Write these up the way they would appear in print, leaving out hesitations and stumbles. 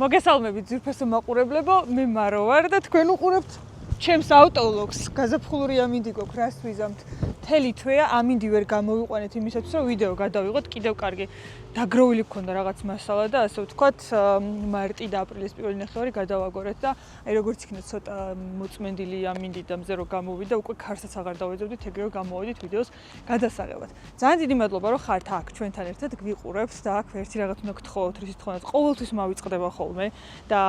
მოგესალმებით ძვირფასო მაყურებლებო, მე მარო ვარ და თქვენ უყურებთ ჩემს ავტოლოგს. გაზაფხულური ამინდი გვაქვს, რას ვიზამთ? მთელი თვეა ამინდი ვერ გამოვიყვანეთ იმისათვის, რომ ვიდეო გადავიღოთ, კიდევ კარგი დაგროვილი გქონდა რაღაც მასალა და ასე ვთქვათ, მარტი და აპრილის პირველი ნახევარი გადავაგორეთ და აი როგორც იქნა ცოტა მოწმენდილი ამინდი და მზე რომ გამოვიდა, უკვე ქარსაც აღარ დავეძებდით, ეგრევე გამოვიდით ვიდეოს გადასაღებად. ძალიან დიდი მადლობა, რომ ხართ აქ ჩვენთან ერთად, გვიყურებთ და აქ ერთი რაღაც უნდა გთხოვოთ, რისით თქონდათ ყოველთვის მავიწყდება ხოლმე და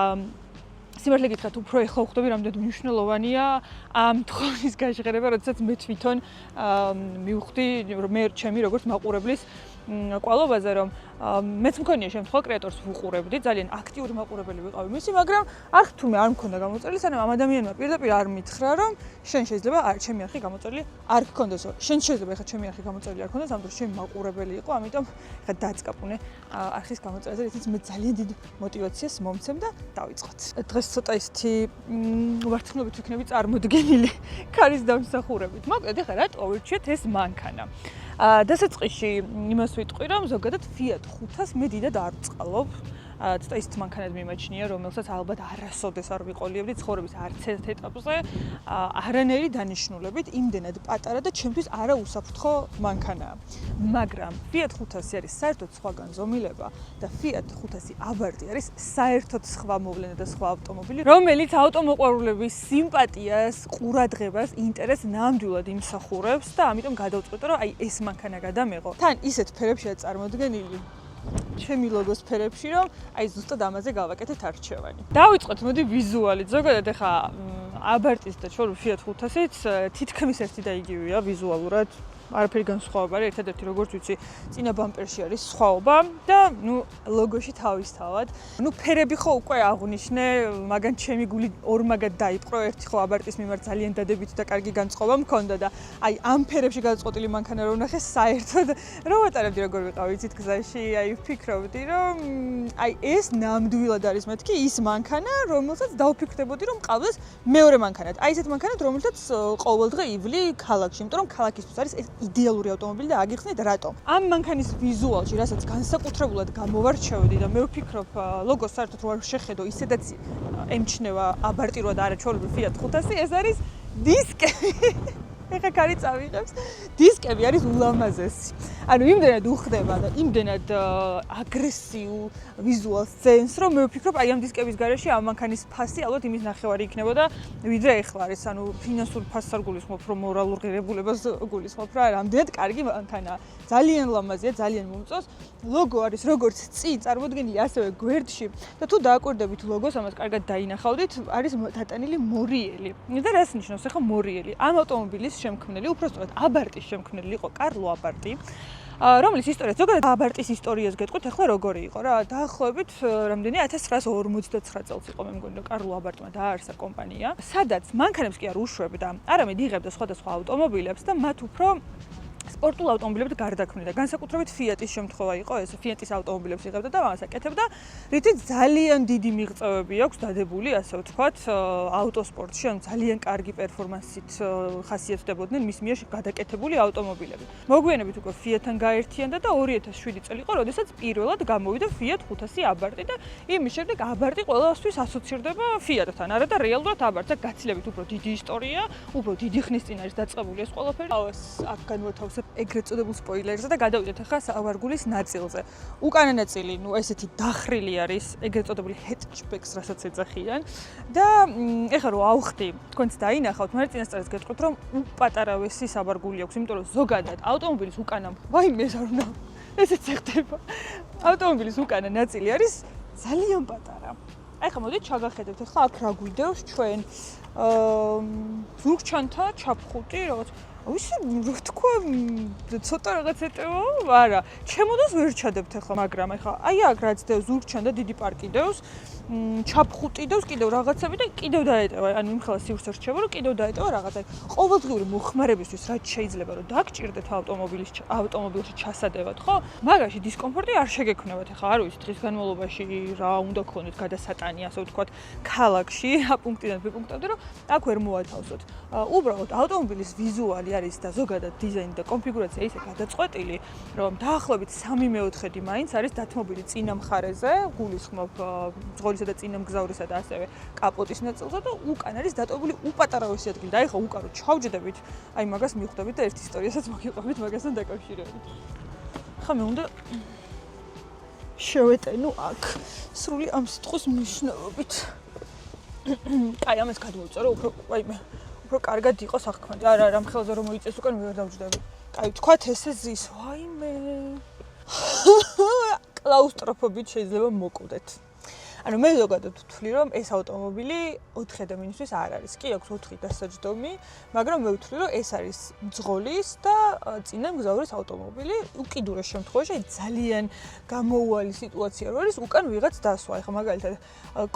სიმართლე გითხრათ, უფრო ეხლა ვხვდები, რამდენად მნიშვნელოვანია ამ თხოვნის გაჟღერება, როდესაც მე თვითონ მივხვდი მე ჩემი როგორც მაყურებლის კვალობაზე, რომ მეც მქონია შემთხვევა კრეატორს ვუყურებდი, ძალიან აქტიური მაყურებელი ვიყავი მისი, მაგრამ აქ თუმე არ მქონდა გამოწერილი, სანამ ამ ადამიანმა პირდაპირ არ მითხრა, რომ შენ შეიძლება ჩემი არხი გამოწერილი არ გქონდეს. შენ შეიძლება ეხლა ჩემი არხი გამოწერილი არ გქონდეს, ამ დროს ჩემი მაყურებელი იყო, ამიტომ ეხლა დაწყაპუნე არხის გამოწერაზე, რითიც მე ძალიან დიდ мотивაციას მომცემ და დავიწყოთ. დღეს ცოტა ისეთი ვარცხნობით ვიქნები წარმოდგენილი ქარის დამსახურებით. მოკლედ ეხლა რატო ვირჩიეთ ეს მანქანა? დასაწყისში იმას ვიტყვი, რომ ზოგადად Fiat 500-ს მე დიდად არ ვწყალობ. ცოტა ისეთ მანქანად მიმაჩნია, რომელსაც ალბათ არასოდეს არ ვიყოლიებდი ცხოვრების არც ერთ ეტაპზე, არანაირი დანიშნულებით, იმდენად პატარა და ჩემთვის არაუსაფრთხო მანქანაა. მაგრამ Fiat 500 არის საერთოდ სხვაგან ზომილება და Fiat 500 Abarth არის საერთოდ სხვა მოვლენა და სხვა ავტომობილი, რომელიც ავტომოყვარულების სიმპათიას, ყურადღებას, ინტერესს ნამდვილად იმსახურებს და ამიტომ გადავწყვეტე, რომ აი ეს მანქანა გადამეღო. თან ისეთ ფერებშია წარმოდგენილი ჩემი ლოგოს ფერებში, რომ აი ზუსტად ამაზე გავაკეთეთ არჩევანი. დავიწყოთ მოდი ვიზუალით. ზოგადად ეხა Abarth-ის და Fiat 500-იც თითქმის ერთი და იგივეა ვიზუალურად. არაფერი განსხვავება არ არის, ერთადერთი როგორც ვიცი, წინა ბამპერში არის სხვაობა და ლოგოში თავისთავად. ფერები ხო უკვე აღვნიშნე, მაგან ჩემი გული ორმაგად დაიპყრო, ერთი ხო Abarth-ის მიმართ ძალიან დადებითი და კარგი განწყობა მქონდა და აი ამ ფერებში გადაწყვეტილი მანქანა რო ვნახე, საერთოდ რო ვატარებდი როგორ ვიყავ იცით გზაში, აი ვფიქრობდი, რომ აი ეს ნამდვილად არის მეთქი ის მანქანა, რომელსაც დავფიქრდებოდი, რომ მყავდეს მეორე მანქანად. აი ესეთ მანქანად, რომელსაც ყოველდღე ივლი ქალაქში, იმიტომ რომ ქალაქისთვის არის იდეალური ავტომობილი და აგიხსნით რატომ. ამ მანქანის ვიზუალში, რასაც განსაკუთრებულად გამოვარჩევდი და მე ვფიქრობ, ლოგოს საერთოდ რო არ შეხედო, ისედაც ემჩნევა Abarth-ი რო და არა ჩვეულებრივი Fiat 500, ეს არის დისკები. ეხა კარი წავიღებს. დისკები არის ულამაზესი. ანუ იმდენად უხდება და იმდენად აგრესიულ ვიზუალ სცენს, რომ მე ვფიქრობ, აი ამ დისკების გარეშე ამ მანქანის ფასი ალბათ იმის ნახევარი იქნებოდა, ვიდრე ეხლა არის. ანუ ფინანსურ ფასს არ გულისხმობ, რომ მორალურ ღირებულებას გულისხმობ, რა რამდენად კარგი მანქანაა. ძალიან ლამაზია, ძალიან მომწონს. ლოგო არის როგორც წინ წარმოდგენილი, ასევე გვერდში და თუ დააკვირდებით ლოგოს, ამას კარგად დაინახავდით, არის დატანილი მორიელი. და რას ნიშნავს ახლა მორიელი? ამ ავტომობილის შემქმნელი, უბრალოდ Abarth-ის შემქმნელი იყო კარლო Abarth, რომლის ისტორია ზოგადად Abarth-ის ისტორიას გეტყვით, ახლა როგორი იყო რა, დაახლოებით რამდენი 1959 წელს იყო, მე მგონი, რომ კარლო Abarth-მა დააარსა კომპანია, სადაც მანქანებს კი არ უშვებდა, არამედ იღებდა სხვადასხვა ავტომობილებს და მათ უფრო სპორტულ ავტომობილებს გარდაქმნიდა. განსაკუთრებით Fiat-ის შემთხვევა იყო ეს, Fiat-ის ავტომობილებს იღებდა და ამას აკეთებდა, რითიც ძალიან დიდი მიღწევები აქვს დადებული, ასე ვთქვათ, ავტოსპორტში, ანუ ძალიან კარგი პერფორმანსით ხასიათდებოდნენ მის მიერ გადაკეთებული ავტომობილები. მოგვიანებით უკვე Fiat-თან გაერთიანდა და 2007 წელი იყო, როდესაც პირველად გამოვიდა Fiat 500 Abarth და იმის შემდეგ Abarth ყველასთვის ასოცირდება Fiat-თან, არა და რეალურად Abarth-ს გაცილებით უფრო დიდი ისტორია, უფრო დიდი ხნის წინ არის დაწყებული ეს ყველაფერი. აქ განვათავსებ ეგრეთ წოდებულ სპოილერზე და გადავიდეთ ახლა სავარგულის ნაწილზე. უკანა ნაწილი, ესეთი დახრილი არის, ეგრეთ წოდებული hatchback-ს, რასაც ეძახიან. და ეხლა რო ავხდი, თქვენც დაინახავთ, მაგრამ წინასწარს გეტყვით, რომ უპატარავესი სავარგული აქვს, იმიტომ რომ ზოგადად ავტომობილის უკანა, ვაიმე ეს არ უნდა, ესეც ეხდება. ავტომობილის უკანა ნაწილი არის ძალიან პატარა. ეხლა მოდით ჩაგახედებთ, ახლა აქ რა გვიდევს ჩვენ ზურგჩანთა ჩაფხუტი, რაღაც ვისი რო თქვა ცოტა რაღაც ეტევა, არა, ჩემოდას ვერ ჩადებთ ახლა, მაგრამ ახლა აი აქ რაც დევს ზურგჩან და დიდი პარკი დევს, ჩაფხუტი დევს კიდევ რაღაცები და კიდევ დაეტევა, ანუ იმ ხელა სივრცე რჩება, რომ კიდევ დაეტევა რაღაცა. ყოველდღიური მოხმარებისთვის რაც შეიძლება რომ დაგჭირდეთ ავტომობილში ჩასადევად, ხო? მაგაში დისკომფორტი არ შეგექმნებათ. ახლა არ ვიცი დღის განმავლობაში რა უნდა გქონდეთ გადასატანი, ასე ვთქვათ, ქალაქში, A პუნქტიდან B პუნქტამდე, რომ აქ ვერ მოათავსოთ. უბრალოდ ავტომობილის ვიზუალი არის და ზოგადად დიზაინი და კონფიგურაცია ისე გადაწყვეტილი, რომ დაახლოებით 3/4 მაინც არის დათმობილი წინა მხარეზე, გულისხმობ ძღოლის მესამისა და წინამგზავრისა და ასევე კაპოტის ნაწილზე და უკან არის დატოვებული უპატარავესი ადგილი. და ეხლა უკან რო ჩავჯდებით, აი მაგას მივხვდებით და ერთ ისტორიასაც მოგიყვებით მაგასთან დაკავშირებით. ხა მე უნდა შევეტენო აქ სრული ამ სიტყვის მნიშვნელობით. აი ამას გადმოვწერო უფრო კარგად იყოს აღქმადი. არა, რამ ხელზე რომ მოიწეს უკან ვერ დავჯდები. აი თქვათ ესე ზის, ვაიმე. კლაუსტროფობით შეიძლება მოკვდეთ. ანუ მე ზოგადად ვთვლი რომ ეს ავტომობილი 4 ადამიანისთვის არ არის. კი აქვს 4 დასაჯდომი, მაგრამ მე ვთვლი რომ ეს არის მძღოლის და წინამგზავრის ავტომობილი. უკიდურეს შემთხვევაში ძალიან გამოუვალი სიტუაცია რო არის უკან ვიღაც დასვა. ეხლა მაგალითად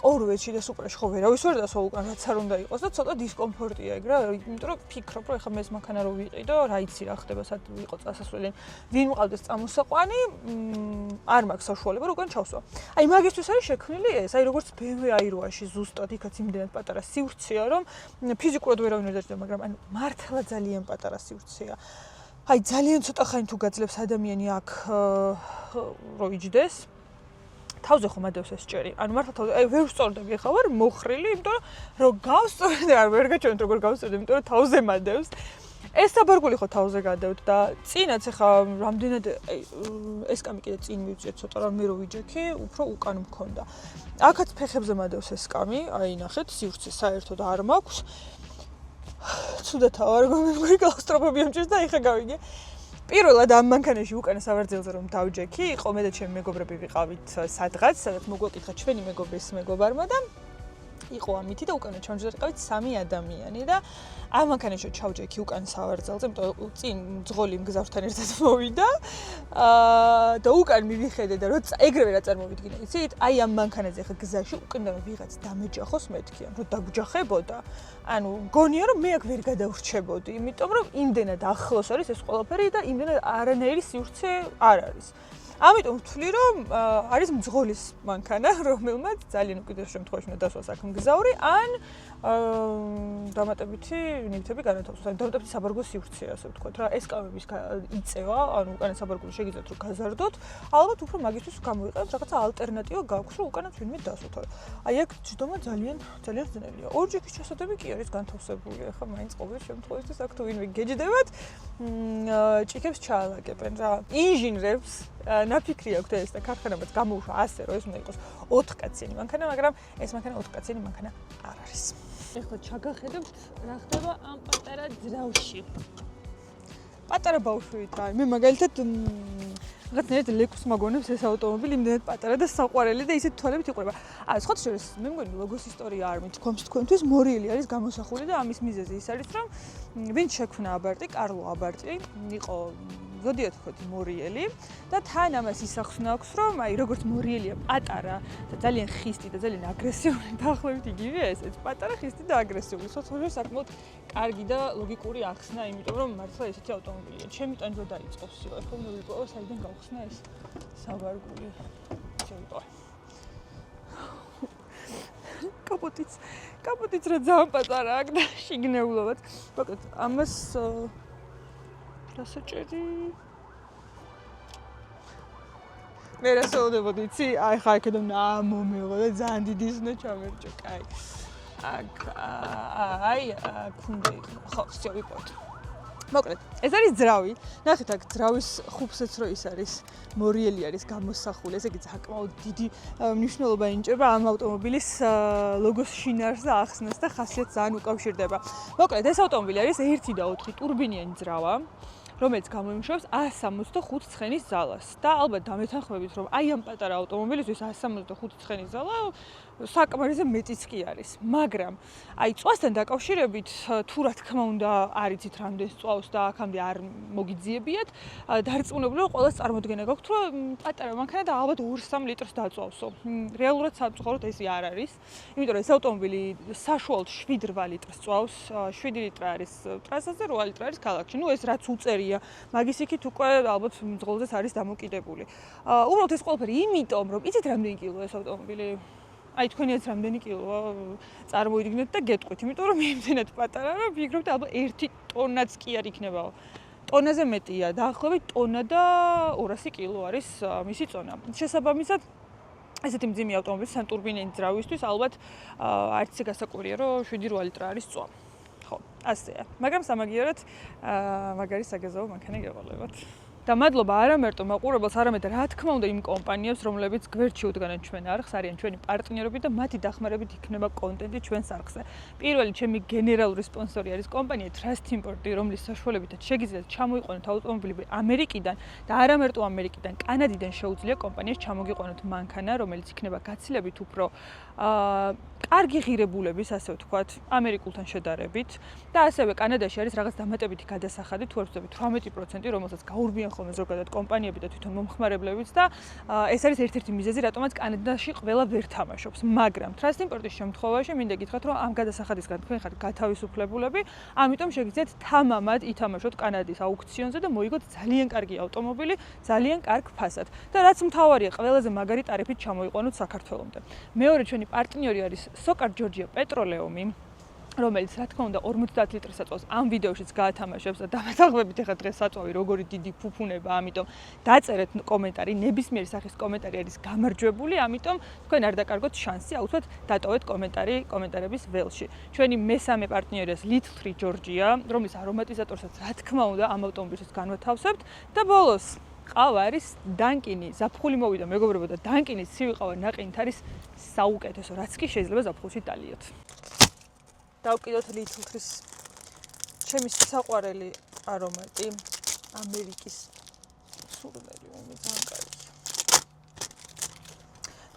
კორვეტში და სუპრაში ხო ვერავის ვერ დასვა უკან რაც არ უნდა იყოს და ცოტა დისკომფორტია ეგ რა, იმიტომ რომ ფიქრობ რომ ეხლა მე ეს მანქანა რო ვიყიდო, რა იცი რა ხდება, სად ვიყო წასასვლელი, ვინ მყავდეს წამოსაყვანი, არ მაქვს საშუალება რომ უკან ჩავსვა. აი მაგისთვის არის შექმნილი ეს, აი როგორც BMW i8-ში ზუსტად იქაც იმდენად პატარა სივრცეა, რომ ფიზიკურად ვერავინ ვერ დაჭდა, მაგრამ ანუ მართლა ძალიან პატარა სივრცეა. აი ძალიან ცოტა ხანი თუ გაძლებს ადამიანი აქ რო იჯდეს, თავზე ხომ ადევს ეს ჭერი. ანუ მართლა თავზე, აი ვერ ვსწორდები, ეხლა ვარ მოხრილი, იმიტომ რომ გავსწორდე, არ ვერ გაჩვენეთ როგორ გავსწორდე, იმიტომ რომ თავზე მადევს. ეს საბარგული ხო თავზე გადავთ და წინაც ეხა რამდენად ეს კამი კიდე წინ მივწიეთ ცოტა რა მე რო ვიჯექი, უფრო უკან მქონდა. აქაც ფეხებზე მადევს ეს კამი, აი ნახეთ, სივრცე საერთოდ არ მაქვს. ცუდათა ვარ მეგობრები კლაუსტროფობია მჭირს და ეხა გავიგე. პირველად ამ მანქანაში უკან სავარძელზე რომ დავჯექი, იყო მე და ჩემი მეგობრები ვიყავით სადღაც, სადაც მოგვეკითხა ჩვენი მეგობრის მეგობარმა და იყო ამითი და უკანა ჩამჯდარიყავით 3 ადამიანი და ამ მანქანაში ჩავჯექი უკან სავარძელზე, იმიტომ წინ მძღოლი მგზავრთან ერთად მოვიდა და უკან მივიხედე და როცა ეგრევე რა წარმოვიდგინე, იცით? აი ამ მანქანაზე ხა გზაში უკან ვიღაც დამეჯახოს მეთქიან, რომ დაგჯახებოდა. ანუ გონია რომ მე აქ ვერ გადავრჩებოდი, იმიტომ რომ იმდენად ახლოს არის ეს ყველაფერი და იმდენად არანაირი სივრცე არ არის. ამიტომ ვთვლი რომ არის მძღოლის მანქანა, რომელმაც ძალიან უკიდურეს შემთხვევაში უნდა დასვას აქ მგზავრი, ან დამატებითი ნივთები განათავსოს. ან დამატებითი საბარგო სივრცე, ასე ვთქვათ რა. ეს კამების იწევა, ანუ უკანა საბარგული შეგიძლიათ რომ გაზარდოთ, ალბათ უფრო მაგისთვის გამოიყენოთ რაღაცა ალტერნატივა გაქვს, რომ უკანაც ვინმე დასვათ. თორე აი აქ ჯდომა ძალიან ძნელია. ორჯექის ჩასადები კი არის განთავსებული. ახლა მაინც ყოველ შემთხვევაში აქ თუ ვინმე გეჯდებათ, ჭიქებს ჩაალაგებენ რა. ინჟინრებს ნაფიქრი აქვთ ეს და ქარხანებად გამოუშვა ასე რომ ეს უნდა იყოს 4 კაციანი მანქანა, მაგრამ ეს მანქანა 4 კაციანი მანქანა არ არის. ეხლა ჩაგახედებთ რა ხდება ამ პატარა ძრავში. პატარა ბავშვით აი მე მაგალითად რაღაცნაირად ლეკვს მაგონებს ეს ავტომობილი იმდენად პატარა და საყვარელი და ისეთ თვალებით იყურება. სხვა შორის მე მგონი ლოგოს ისტორია არ მითქვამს თქვენთვის მორიელი არის გამოსახული და ამის მიზეზი ის არის რომ ვინ შექმნა აბარტი, კარლო აბარტი იყო ზოდიათ ვთქვათ მორიელი და თან ამას ისახსნა აქვს რომ აი როგორც მორიელია პატარა და ძალიან ხისტი და ძალიან აგრესიული დაახლოებით იგივეა ესეც პატარა ხისტი და აგრესიული სოციალურ საკმაოდ კარგი და ლოგიკური ახსნა იმიტომ რომ მართლა ესეთი ავტომობილია ჩემი ტანჯვა დაიწყოს ეხლა მე ვიპოვო საიდან გავხსნა ეს საბარგული შევიტოვე კაპოტიც რა ძალიან პატარა აქვს და შიგნეულობად მოკლედ ამას დასაჭერი მე რასაუდებოდი იცი აი ხა იქედან მომეღო და ძალიან დიდი ზნა ჩამერჭო კაი აქ აი ქუნდა ხო შევიპოვეთ მოკლედ ეს არის ძრავი ნახეთ აქ ძრავის ხუფსეც რო ის არის მორიელი არის გამოსახული ესე იგი საკმაოდ დიდი მნიშვნელობა ენიჭება ამ ავტომობილის ლოგოს შინაარსს და ახსნას და ხასიათს ძალიან უკავშირდება მოკლედ ეს ავტომობილი არის 1 და 4 ტურბინიანი ძრავა რომელიც გამოიმუშავებს 165 ცხენის ძალას და ალბათ დამეთანხმებით რომ აი ამ პატარა ავტომობილისთვის 165 ცხენის ზალა საკმარისზე მეტიც კი არის მაგრამ აი წვასთან დაკავშირებით თუ რა თქმა უნდა არ იცით რამდენს წვავს და აქამდე არ მოგიძიებიათ დარწმუნებული რომ ყველას წარმოდგენა გაქვთ რომ პატარა მანქანა და ალბათ 2-3 ლიტრს დაწვავსო რეალურად სამწუხაროდ ესე არ არის იმიტომ რომ ეს ავტომობილი საშუალოდ 7-8 litrს წვავს 7 ლიტრი არის ტრასაზე 8 ლიტრი არის ქალაქში ნუ ეს რაც უწერია მაგის იქით უკვე ალბათ მძღოლზეც არის დამოკიდებული უბრალოდ ეს ყველაფერი იმიტომ რომ იცით რამდენი კილოა ეს ავტომობილი აი თქვენიაც რამდენი კილოა წარმოიდგინეთ და გეტყვით იმიტომ რომ იმდენად პატარა რომ ფიქრობთ ალბათ 1 ტონაც კი არ იქნებაო ტონაზე მეტია დაახლოებით ტონა და 200 კილო არის მისი წონა შესაბამისად ესეთი მძიმე ავტომობილის ან ტურბინით ძრავისთვის ალბათ არც ისე გასაკვირია, რომ 7-8 ლიტრა არის წვა. ხო, ასეა. მაგრამ სამაგიეროდ მაგარი საგეზაო მანქანა გეყოლებათ. და მადლობა არა მარტო მაყურებელს, არამედ რა თქმა უნდა იმ კომპანიებს, რომლებიც გვერდში უდგანან ჩვენ არხს, არიან ჩვენი პარტნიორები და მათი დახმარებით იქნება კონტენტი ჩვენს არხზე. პირველი ჩემი გენერალური სპონსორი არის კომპანია Trust Import, რომლის საშუალებითაც შეგიძლიათ ჩამოიყვანოთ ავტომობილები ამერიკიდან და არა მარტო ამერიკიდან, კანადიდან შეუძლია კომპანიას ჩამოგიყვანოთ მანქანა, რომელიც იქნება გაცილებით უფრო კარგი ღირებულების, ასე ვთქვათ, ამერიკულთან შედარებით და ასევე კანადაში არის რაღაც დამატებითი გადასახადი, თუ არ ვწდებით 18%, რომელსაც გაურბიან ხოლმე ზოგადად კომპანიები და თვითონ მომხმარებლებიც და ეს არის ერთ-ერთი მიზეზი, რატომაც კანადაში ყველა ვერ თამაშობს. მაგრამ Trust Import-ის შემთხვევაში მინდა გითხრათ, რომ ამ გადასახადისგან თქვენ ხართ გათავისუფლებულები, ამიტომ შეგიძლიათ თამამად ითამაშოთ კანადის აუქციონზე და მოიგოთ ძალიან კარგი ავტომობილი, ძალიან კარგ ფასად. და რაც მთავარია, ყველაზე მაგარი ტარიფით ჩამოიყვანოთ საქართველომდე. მეორე ჩვენი პარტნიორი არის Sokar Georgia Petroleum, რომელიც რა თქმა უნდა 50 ლიტრის საწვავს ამ ვიდეოშიც გაათამაშებს და დამეთანხმებით ახლა დღეს საწვავი როგორი დიდი ფუფუნება, ამიტომ დაწერეთ კომენტარი, ნებისმიერი სახის კომენტარი არის გამარჯვებული, ამიტომ თქვენ არ დაკარგოთ შანსი, აუცილებლად დატოვეთ კომენტარი კომენტარების ველში. ჩვენი მესამე პარტნიორი არის Little Tree Georgia, რომლის არომატიზატორსაც რა თქმა უნდა ამ ავტომობილს განვათავსებთ და ბოლოს ყავა არის დანკინი, ზაფხული მოვიდა მეგობრებო და დანკინის ცივი ყავა ნაყინით არის საუკეთესო, რაც კი შეიძლება ზაფხულში დალიოთ. დავკიდოთ Little Trees ჩემი საყვარელი არომატი ამერიკის სურნელი ძალიან კარგი.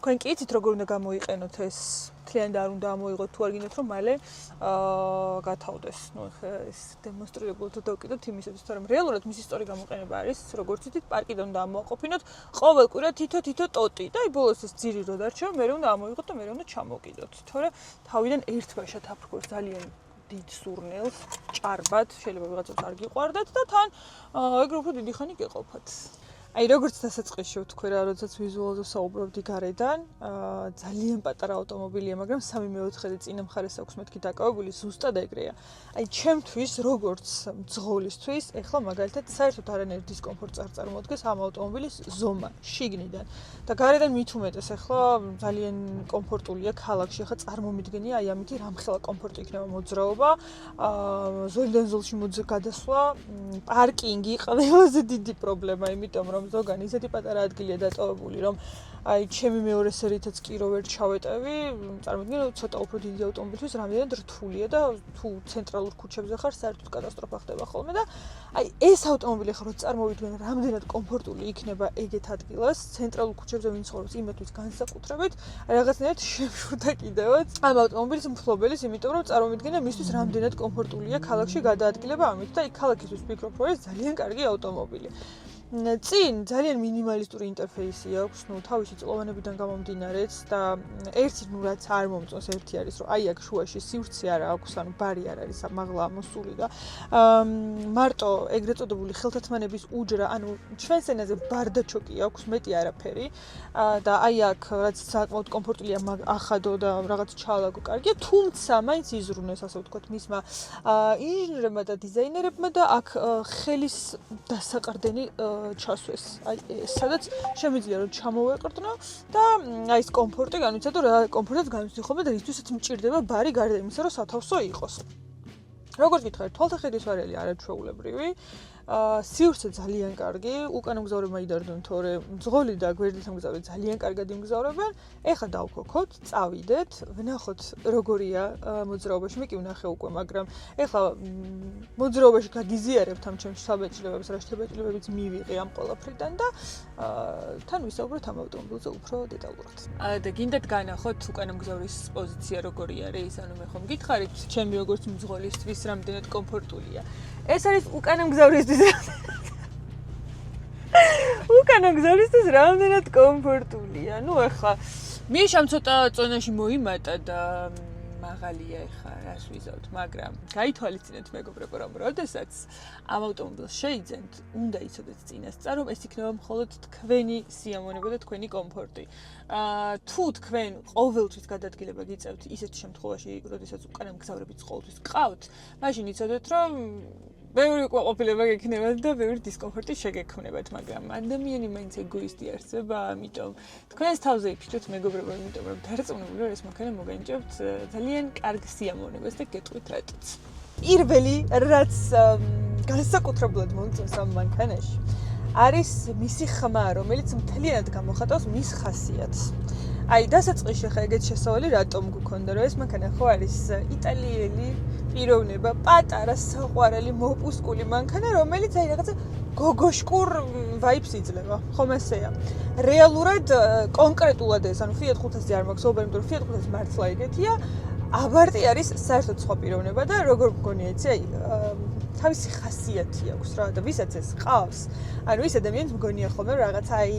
თქვენ კი იცით როგორ უნდა გამოიყენოთ ეს თლიანი და არ უნდა ამოიღოთ თუ არ გინდათ რომ მალე გათავდეს. ნუ ხა ეს დემონსტრირებულად დავკიდოთ იმისათვის, რომ რეალურად მისი სწორი გამოყენება არის, როგორც იცით, პარკიდან უნდა ამოაყოფინოთ ყოველ კვირა თითო ტოტი და აი ბოლოს ეს ძირი რო დარჩა, მე უნდა ამოიღოთ და მე უნდა ჩამოკიდოთ. თორე თავიდან ერთბაშად აფრქვევს ძალიან დიდ სურნელს, ჭარბად, შეიძლება ვიღაცას არ გიყვარდათ და თან ეგრე უფრო დიდი ხანი გეყოფათ. აი როგორც დასაწყისში ვთქვი რა, როდესაც ვიზუალზე საუბრობდი გარედან, ძალიან პატარა ავტომობილია, მაგრამ 3/4 წინა მხარეს აქვს მეთქი დაკავებული, ზუსტად ეგრეა. აი ჩემთვის, როგორც მძღოლისთვის, ეხლა მაგალითად საერთოდ არანაირ დისკომფორტს არ წარმოადგენს ამ ავტომობილის ზომა შიგნიდან. და გარედან მით უმეტეს ეხლა ძალიან კომფორტულია ქალაქში, ეხლა წარმომიდგენია აი ამითი რამხელა კომფორტი იქნება მოძრაობა, ზოლიდან ზოლში გადასვლა, პარკინგი ყველაზე დიდი პრობლემა, იმიტომ რომ ზოგან ისეთი პატარა ადგილია დატოვებული, რომ აი ჩემი მეორე სერითაც კი რო ვერ ჩავეტევი, წარმოგიდგენ რომ ცოტა უფრო დიდი ავტომობილისთვის რამდენად რთულია და თუ ცენტრალურ ქუჩებზე ხარ, საერთოდ კატასტროფა ხდება ხოლმე და აი ეს ავტომობილი ხარ რო წარმოვიდგენ რამდენად კომფორტული იქნება ეგეთ ადგილას, ცენტრალურ ქუჩებზე ვინ ცხოვრობს იმათთვის განსაკუთრებით, რაღაცნაირად შემშურდა კიდევაც ამ ავტომობილის მფლობელის, იმიტომ რომ წარმოვიდგენია მისთვის რამდენად კომფორტულია ქალაქში გადაადგილება ამით და იქ ქალაქისთვის ვფიქრობ, რომ ეს ძალიან კარგი ავტომობილი. წინ ძალიან მინიმალისტური ინტერფეისი აქვს, ნუ თავისი წლოვანებიდან გამომდინარეც და ერთი ნუ რაც არ მომწონს, ერთი არის რომ აი აქ შუაში სივრცე არა აქვს, ანუ ბარი არ არის მაღლა ამოსული და მარტო ეგრეთ წოდებული ხელთათმანების უჯრა, ანუ ჩვენს ენაზე ბარდაჩოკი აქვს, მეტი არაფერი და აი აქ რაც საკმაოდ კომფორტულია, ახადო და რაღაც ჩალაგო კარგია, თუმცა მაინც იზრუნეს, ასე ვთქვათ, მისმა ინჟინერებმა და დიზაინერებმა და აქ ხელის დასაყრდენი ჩასვეს. აი სადაც შემიძლია რომ ჩამოვეყრდნო და აი ეს კომფორტი განვიცადო რა კომფორტად განვიცდი ხოლმე და ისთვისაც მჭირდება ბარი გარდა იმისა რომ სათავსო იყოს. როგორც გითხარით, თვალთახედის ვარელი არაჩვეულებრივი, სივრცე ძალიან კარგი, უკან მგზავრებმა იდარდონ, თორე მძღოლი და გვერდით მგზავრი ძალიან კარგად იმგზავრებენ. ეხლა დავქოქოთ, წავიდეთ, ვნახოთ როგორია მოძრაობაში, მე კი ვნახე უკვე, მაგრამ ეხლა მოძრაობაში გაგიზიარებთ ამ ჩემს შთაბეჭდილებებს, რა შთაბეჭდილებებიც მივიღე ამ ყველაფრიდან და თან ვისაუბროთ ამ ავტომობილზე უფრო დეტალურად. და გინდათ განახოთ უკან მგზავრის პოზიცია როგორი არის, ანუ მე ხომ გითხარით, ჩემი როგორც მძღოლისთვის რამდენად კომფორტულია. ეს არის უკანა მგზავრისთვის. უკანა მგზავრისთვის რამდენად კომფორტულია. ნუ ახლა მიშამ ცოტა წონაში მოიმატა და მაღალია ახლა რას ვიზავთ, მაგრამ გაითვალისწინეთ მეგობრებო, რომ როდესაც ამ ავტომობილს შეიძენთ, უნდა იცოდეთ წინასწარ, რომ ეს იქნება მხოლოდ თქვენი სიამონება და თქვენი კომფორტი. თუ თქვენ ყოველთვის გადაადგილება გიწევთ ისეთ შემთხვევაში, როდესაც უკანა მგზავრებიც ყოველთვის გყავთ, მაშინ იცოდეთ, რომ ბევრი ყოფილება გექნება და ბევრი დისკომფორტი შეგექმნებათ, მაგრამ ადამიანი მაინც ეგოისტი არსება, ამიტომ თქვენს თავზე იფიქრეთ მეგობრებო, იმიტომ რომ დარწმუნებული ვარ, ეს მანქანა მოგენიჭებთ ძალიან კარგ სიამოვნებას და გეტყვით რატოც. პირველი, რაც განსაკუთრებულად მომწონს ამ მანქანაში, არის მისი ხმა, რომელიც მთლიანად გამოხატავს მის ხასიათს. აი, დასაწყისში ხა ეგეთ შესავალი რატომ გქონდა, რომ ეს მანქანა ხო არის იტალიელი პიროვნება, პატარა საყვარელი მოპუსკული მანქანა, რომელიც აი რაღაცა გოგოშკურ ვაიბს იძლევა, ხომ ესეა. რეალურად კონკრეტულად ეს, ანუ Fiat 500 არ მაქვს ობერი, იმიტომ რომ Fiat 500 მართლა ეგეთია, აბარტი არის საერთოდ სხვა პიროვნება და როგორ მგონია იცი, აი თავისი ხასიათი აქვს რა და ვისაც ეს ყავს. ანუ ის ადამიანს მგონია ხოლმე რაღაცა აი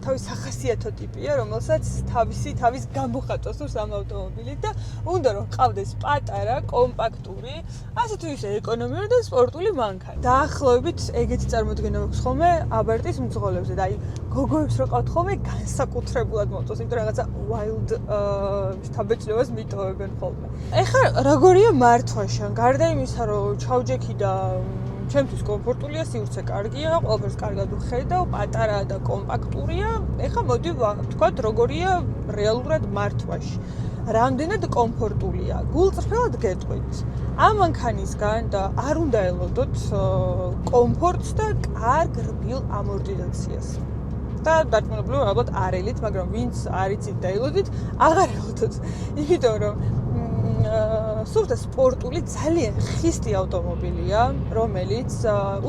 თავის სახასიათო ტიპია, რომელსაც თავის გამოხატავს ამ ავტომობილით და უნდა რომ ყავდეს პატარა, კომპაქტური, ასე თუ ისე ეკონომიური და სპორტული მანქანა. დაახლოებით ეგეთი წარმოდგენა მაქვს ხოლმე აბარტის მძღოლებზე და აი გოგოებს რო ყავთ ხოლმე განსაკუთრებულად მოწონს, იმიტომ რაღაცა wild შთაბეჭდილებას მიტოვებენ ხოლმე. ეხლა როგორია მართვაშან? გარდა იმისა, რომ ჩავჯექი და ჩემთვის კომფორტულია, სივრცე კარგია, ყველაფერს კარგად ვხედავ, პატარაა და კომპაქტურია. ეხლა მოდი ვთქვათ, როგორია რეალურად მართვაში. რამდენად კომფორტულია? გულწრფელად გეტყვით. ამ მანქანისგან და არ უნდა ელოდოთ კომფორტს და კარგ რბილ ამორტიზაციას. და დარწმუნებული ვარ, ალბათ არ ელით, მაგრამ ვინც არ იცით და ელოდით, აღარ ელოდოთ. იმიტომ რომ სულთა სპორტული ძალიან ხისტი ავტომობილია, რომელიც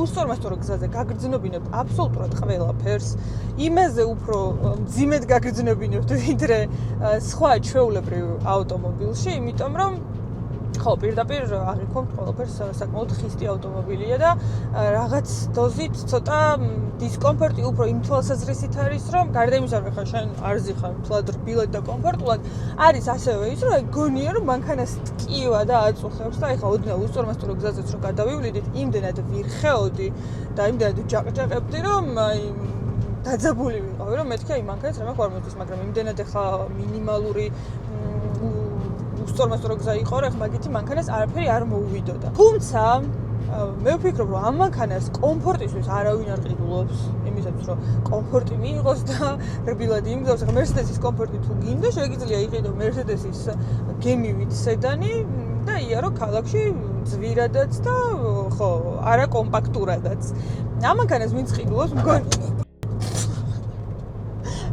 უსწორმასწორო გზაზე გაგრძნობინებთ აბსოლუტურად ყველაფერს. იმაზე უფრო მძიმედ გაგრძნობინებთ ვიდრე სხვა ჩვეულებრივ ავტომობილში, იმიტომ რომ ხო, პირდაპირ აღიქვამთ ყველაფერს საკმაოდ ხისტი ავტომობილია და რაღაც დოზით ცოტა დისკომფორტი უფრო იმ თვალსაზრისით არის, რომ გარდა იმისა, რომ ხა შენ არ ზიხარ თლად რბილად და კომფორტულად, არის ასევე ის, რომ გონია, რომ მანქანას ტკივა და აწუხებს და ეხა ოდნავ უსწორმასწორო გზაზეც რო გადავივლიდით, იმდენად ვირხეოდი და იმდენად ვჯაყჯაყებდი, რომ აი დაძაბული ვიყავი, რომ მეთქი აი მანქანას რამე ხარ მოდის, მაგრამ იმდენად ეხა მინიმალური უსწორმასწორო გზა იყო, რომ მაგითი მანქანას არაფერი არ მოუვიდოდა. თუმცა მე ვფიქრობ, რომ ამ მანქანას კომფორტისთვის არავინ არ ყიდულობს, იმისათვის, რომ კომფორტი მიიღოს და რბილად იმგზავს. ახლა Mercedes-ის კომფორტი თუ გინდა, შეგიძლია იყიდო Mercedes-ის გემივით სედანი და იარო ქალაქში ძვირადაც და ხო, არა კომპაქტურადაც. ამ მანქანას ვინც ყიდულობს, მგონი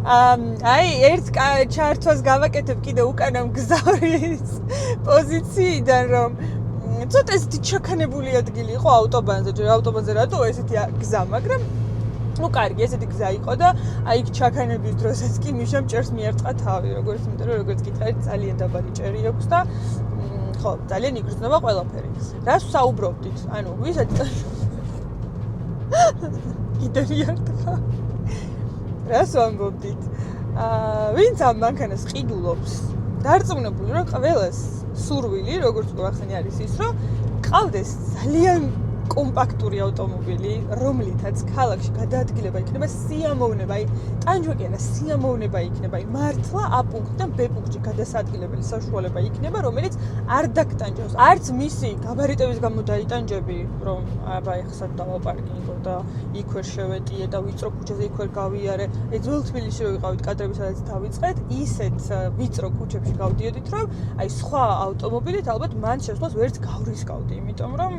აი ერთ ჩართვას გავაკეთებ კიდე უკანა მგზავრის პოზიციიდან, რომ ცოტა ესეთი ჩაქანებული ადგილი იყო ავტობანზე, ჯერ ავტობანზე რატო ესეთი გზა, მაგრამ ნუ კარგი ესეთი გზა იყო და აი იქ ჩაქანების დროსაც კი მიშამ ჭერს მიერწყა თავი, როგორც იმიტომ რომ როგორც გითხარით, ძალიან დაბალი ჭერი აქვს და ხო, ძალიან იგრძნობა ყველაფერი. რას ვსაუბრობდით? ანუ ვისაც კიდე მიერთხა რას ვამბობდით? ვინც ამ მანქანას ყიდულობს, დარწმუნებული რომ ყველას სურვილი, როგორც გვახსენე არის ის, რომ ყავდეს ძალიან კომპაქტური ავტომობილი, რომლითაც ქალაქში გადაადგილება იქნება სიამოვნება, აი ტანჯვეკიანა სიამოვნება იქნება, აი მართლა A პუნქტიდან B პუნქტში გადასაადგილებელი საშუალება იქნება, რომელიც არ დაგტანჯავს. არც მისი გაბარიტების გამო დაიტანჯები, რომ აბა ეხლა დავაპარკინგო და იქ ვერ შევეტიე და ვიწრო ქუჩაზე იქ ვერ გავიარე. აი ძველ თბილისში რო ვიყავით კადრები, სადაც დავიწყეთ, ისეთ ვიწრო ქუჩებში გავდიოდით, რომ აი სხვა ავტომობილით ალბათ მან შეძლოს ვერც გავრისკავდი, იმიტომ რომ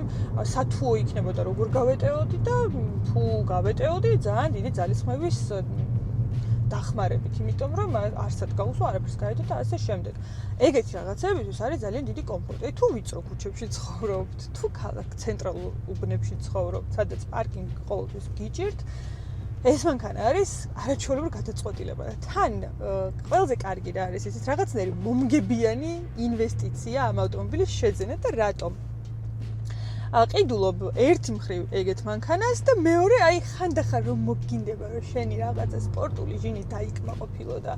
სათუო იქნებოდა როგორ გავეტეოდი და თუ გავეტეოდი ძალიან დიდი ძალისხმევის დახმარებით, იმიტომ რომ არსად გავუსვა არაფერს გაედო და ასე შემდეგ. ეგეთი რაღაცებისთვის არის ძალიან დიდი კომფორტი. თუ ვიწრო ქუჩებში ცხოვრობთ, თუ ქალაქ ცენტრალურ უბნებში ცხოვრობთ, სადაც პარკინგი ყოველთვის გიჭირთ, ეს მანქანა არის არაჩვეულებრივი გადაწყვეტილება და თან ყველაზე კარგი რა არის ისიც რაღაცნაირი მომგებიანი ინვესტიცია ამ ავტომობილის შეძენა და რატომ? ყიდულობ ერთი მხრივ ეგეთ მანქანას და მეორე აი ხანდახან რომ მოგგინდება რომ შენი რაღაცა სპორტული ჟინი დაიკმაყოფილო და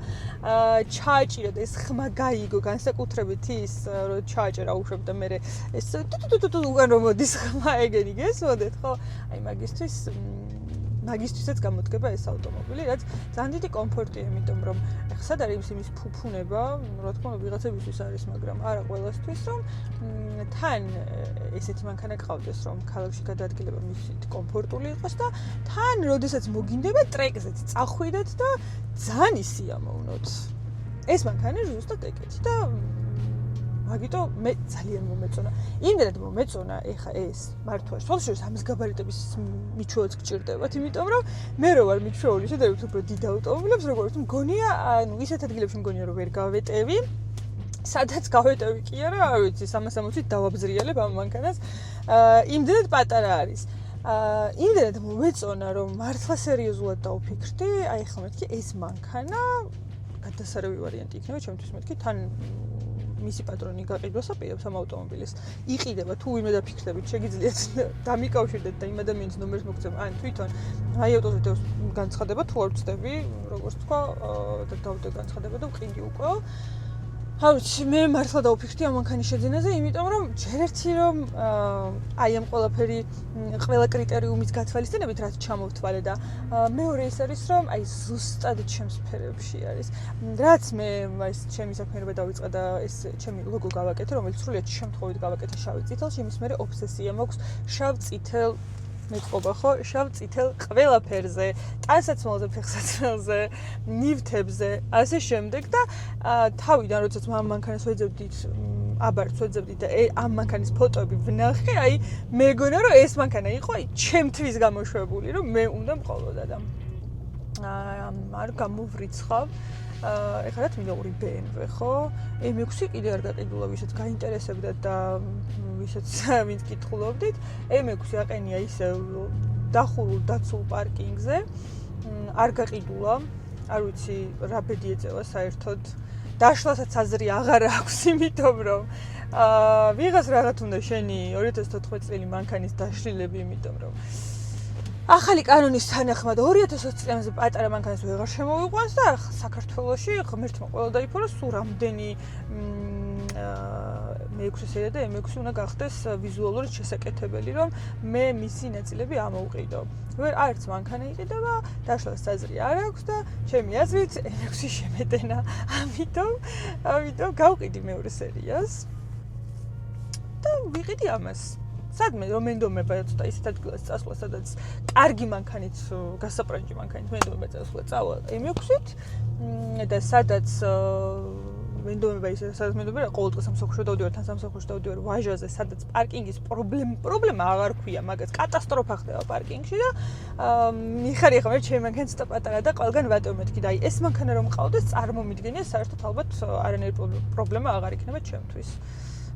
ჩააჭირო და ეს ხმა გაიგო განსაკუთრებით ის რომ ჩააჭერა უშვებ და მე ეს უკან რომ მოდის ხმა ეგენი გესმოდეთ ხო აი მაგისთვის მაგისთვისაც გამოდგება ეს ავტომობილი, რაც ძალიან დიდი კომფორტია, იმიტომ რომ ეხლა სად არის იმის ფუფუნება, რა თქმა უნდა, ვიღაცებისთვის არის, მაგრამ არა ყველასთვის, რომ თან ესეთი მანქანა გყავდეს, რომ ქალაქში გადაადგილება მისით კომფორტული იყოს და თან, როდესაც მოგინდება ტრეკზეც წახვიდეთ და ძალიან ისიამოვნოთ. ეს მანქანა ზუსტად ეგეთი და მაგიტომ მე ძალიან მომეწონა. იმდენად მომეწონა ეხა ეს მართლა შორს ამის გაბარიტების მიჩვეულს გჭირდებათ, იმიტომ რომ მე რო ვარ მიჩვეული, შედარებით უფრო დიდ ავტომობილებს, როგორც მგონია, ანუ ისეთ ადგილებში მგონია რომ ვერ გავეტევი. სადაც გავეტევი კი არა, არ ვიცი, 360-ით დავაბზრიალებ ამ მანქანას. იმდენად პატარა არის. იმდენად მომეწონა, რომ მართლა სერიოზულად დავფიქრდი, აი ხა მეთქი ეს მანქანა გადასარევი ვარიანტი იქნება ჩემთვის მეთქი თან მისი პატრონი გაყიდვას აპირებს ამ ავტომობილის. იყიდება თუ ვინმე დაფიქრდებით, შეგიძლიათ დამიკავშირდეთ და იმ ადამიანის ნომერს მოგცემ. ან თვითონ აი ავტოზეთოს განცხადება თუ არ ვწდები, როგორც თქვა, და დავდე განცხადება და ვყიდი უკვე. ავიცი, მე მართლა დავფიქრდი ამ მანქანის შეძენაზე, იმიტომ რომ ჯერ ერთი რომ აი ამ ყველაფერი ყველა კრიტერიუმის გათვალისწინებით რაც ჩამოვთვალე და მეორე ის არის რომ აი ზუსტად ჩემს სფეროებში არის. რაც მე ეს ჩემი საქმიანობა დავიწყე და ეს ჩემი ლოგო გავაკეთე, რომელიც სრულიად შემთხვევით გავაკეთე შავი წითელში, იმის მერე ობსესია მაქვს შავ წითელ მეწყობა ხო, შავ წითელ ყველაფერზე, ტანსაცმელზე, ფეხსაცმელზე, ნივთებზე, ასე შემდეგ და თავიდან როდესაც ამ მანქანას ვეძებდით, აბარც ვეძებდით და ამ მანქანის ფოტოები ვნახე, აი მეგონა რომ ეს მანქანა იყო აი ჩემთვის გამოშვებული, რომ მე უნდა მყოლოდა და არ გამოვრიცხავ. ეხლა რაც მინდა ორი BMW ხო? M6 კიდე არ გაყიდულა, ვისაც გაინტერესებდათ და ვისაც ვინც კითხულობდით. M6 აყენია ისევ დახურულ დაცულ პარკინგზე. არ გაყიდულა. არ ვიცი რა ბედი ეწევა საერთოდ. დაშლასაც აზრი აღარ აქვს, იმიტომ რომ ვიღას რაღაც უნდა შენი 2014 წელი მანქანის დაშლილები, იმიტომ რომ ახალი კანონის თანახმად 2020 წელს პატარა მანქანას ვეღარ შემოვიყვანს და საქართველოში ღმერთმა ყველა დაიფარო სულ რამდენი M6 სერია და M6 უნდა გახდეს ვიზუალურად შესაკეთებელი, რომ მე მისი ნაწილები ამოვყიდო. ვერ არც მანქანა იყიდება, დაშლას აზრი არ აქვს და ჩემი აზრით M6 შემეტენა. ამიტომ გავყიდი მეორე სერიას და ვიყიდი ამას. სადმე რომ მენდომება ცოტა ისეთ ადგილას წასვლა, სადაც კარგი მანქანით, გასაბრანჭი მანქანით მენდომება წასვლა წავალ M6-ით და სადაც მენდომება ისე, სადაც მენდომება ყოველდღე სამსახურში დავდივარ, თან სამსახურში დავდივარ ვაჟაზე, სადაც პარკინგის პრობლემა აღარ ქვია, მაგას კატასტროფა ხდება პარკინგში და მიხარი ახლა მე ჩემი მანქანა ცოტა პატარა და ყველგან ვატევ მეთქი და აი ეს მანქანა რომ მყავდეს, წარმომიდგენია საერთოდ ალბათ არანაირი პრობლემა აღარ იქნება ჩემთვის.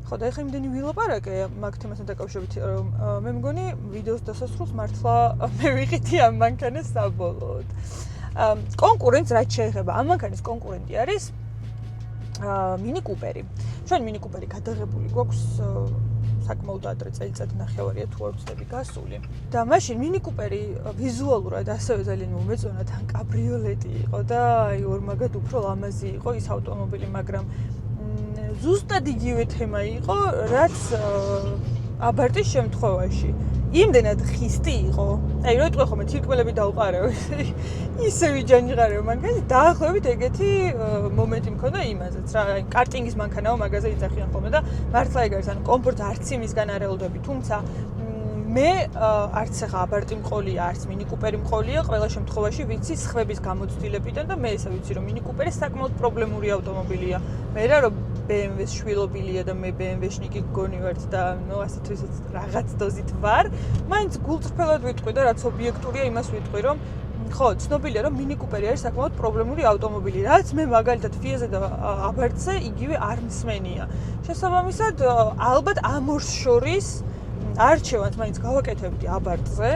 ხო და ეხლა იმდენი ვილაპარაკე მაგ თემასთან დაკავშირებით, რომ მე მგონი ვიდეოს დასასრულს მართლა მე ვიყიდი ამ მანქანას საბოლოოდ. კონკურენტს რაც შეეხება, ამ მანქანის კონკურენტი არის Mini Cooperi. ჩვენ Mini Cooperi გადაღებული გვაქვს საკმაოდ ადრე წელიწად ნახევარია თუ არ ვცდები გასული. და მაშინ Mini Cooperi ვიზუალურად ასევე ძალიან მომეწონა, თან კაბრიოლეტი იყო და აი ორმაგად უფრო ლამაზი იყო ის ავტომობილი, მაგრამ ზუსტად იგივე თემა იყო, რაც აბარტის შემთხვევაში. იმდენად ხისტი იყო. აი, რო იტყვი ხოლმე თირკმელები დავყარეო. ისე ვიჯანჯღარეო მანქანა, დაახლოებით ეგეთი მომენტი მქონდა იმაზეც რა. აი, კარტინგის მანქანაო მაგაზე იძახიან ხოლმე და მართლა ეგ არის, ანუ კომფორტს არც იმისგან არ ელოდები, თუმცა მე არც ახლა აბარტი მყოლია, არც Mini Cooperi მყოლია, ყველა შემთხვევაში ვიცი სხვების გამოცდილებიდან და მე ესე ვიცი, რომ Mini Cooperi საკმაოდ პრობლემური ავტომობილია. მე რა რომ BMW-ს შვილობილია და მე BMW-ში ნიკი გონი ვარ და ნუ ასეთ ვისაც რაღაც დოზით ვარ, მაინც გულწრფელად ვიტყვი და რაც ობიექტურია, იმას ვიტყვი, რომ ხო, ცნობილია, რომ Mini Cooperi არის საკმაოდ პრობლემური ავტომობილი, რაც მე მაგალითად Fiat-ზე და Abarth-ზე იგივე არ მსმენია. შესაბამისად, ალბათ ამ ორს შორის არჩევანს მაინც გავაკეთებდი Abarth-ზე,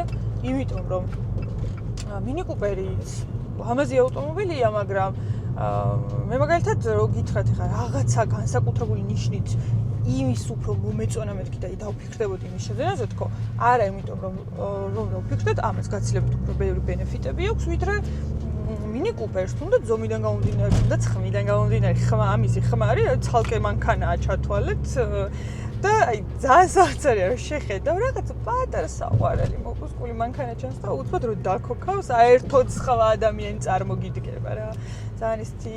იმიტომ რომ Mini Cooperi ლამაზი ავტომობილია, მაგრამ მე მაგალითად რო გითხრათ ახლა რაღაცა განსაკუთრებული ნიშნით იმის უფრო მომეწონა მეთქი და დავფიქრდებოდი იმის შეძენაზე თქო, არა იმიტომ რომ ვფიქრდეთ, ამას გაცილებით უფრო ბევრი ბენეფიტები აქვს, ვიდრე mini Coopers თუნდაც ზომიდან გამომდინარე, თუნდაც ხმიდან გამომდინარე, ამისი ხმარი ცალკე მანქანაა ჩათვალეთ და აი ძალიან საოცარია რომ შეხედავ რაღაცა პატარა საყვარელი მოპუსკული მანქანა ჩანს და უცბად რომ დაქოქავს, აერთოდ სხვა ადამიანი წარმოგიდგება რა. ძალიან ისეთი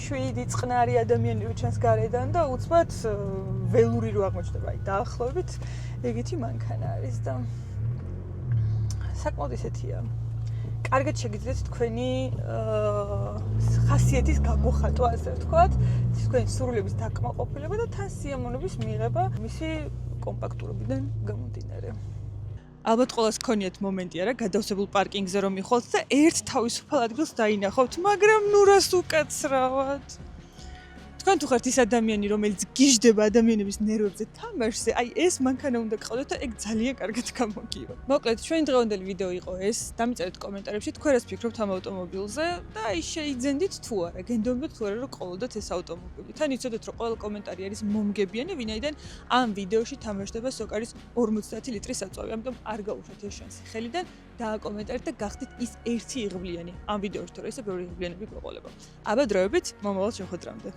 შვიდი წყნარი ადამიანი რო ჩანს გარედან და უცბად ველური რო აღმოჩნდება, აი დაახლოებით ეგეთი მანქანა არის და საკმაოდ ისეთია. კარგად შეგიძლიათ თქვენი ხასიათის გამოხატვა, ასე ვთქვათ, თქვენი სურვილების დაკმაყოფილება და თან სიამოვნების მიღება მისი კომპაქტურობიდან გამომდინარე. ალბათ ყველას გქონიათ მომენტი არა, გადავსებულ პარკინგზე რომ მიხვალთ და ერთ თავისუფალ ადგილს დაინახავთ, მაგრამ ნუ რას უკაცრავად. თქვენ თუ ხართ ის ადამიანი, რომელიც გიждდება ადამიანების ნერვებზე თამაშზე, აი ეს მანქანა უნდა გყავდეთ და ეგ ძალიან კარგად გამოგივა. მოკლედ, ჩვენი დღევანდელი ვიდეო იყო ეს. დამიწერეთ კომენტარებში თქვენ რას ფიქრობთ ამ ავტომობილზე და აი შეიძენდით თუ არა, გენდობთ თუ არა რომ ყოლოდეთ ეს ავტომობილი. თან იცოდეთ რომ ყველა კომენტარი არის მომგებიანი, ვინაიდან ამ ვიდეოში თამაშდება სოკარის 50 ლიტრის საწვავი. ამიტომ არ გაუშვათ ეს შანსი ხელიდან, დააკომენტარეთ და გახდეთ ის ერთი იღბლიანი. ამ ვიდეოში თორე ისე ბევრი იღბლიანები გვეყოლება. აბა დროებით, მომავალ შეხვედრამდე.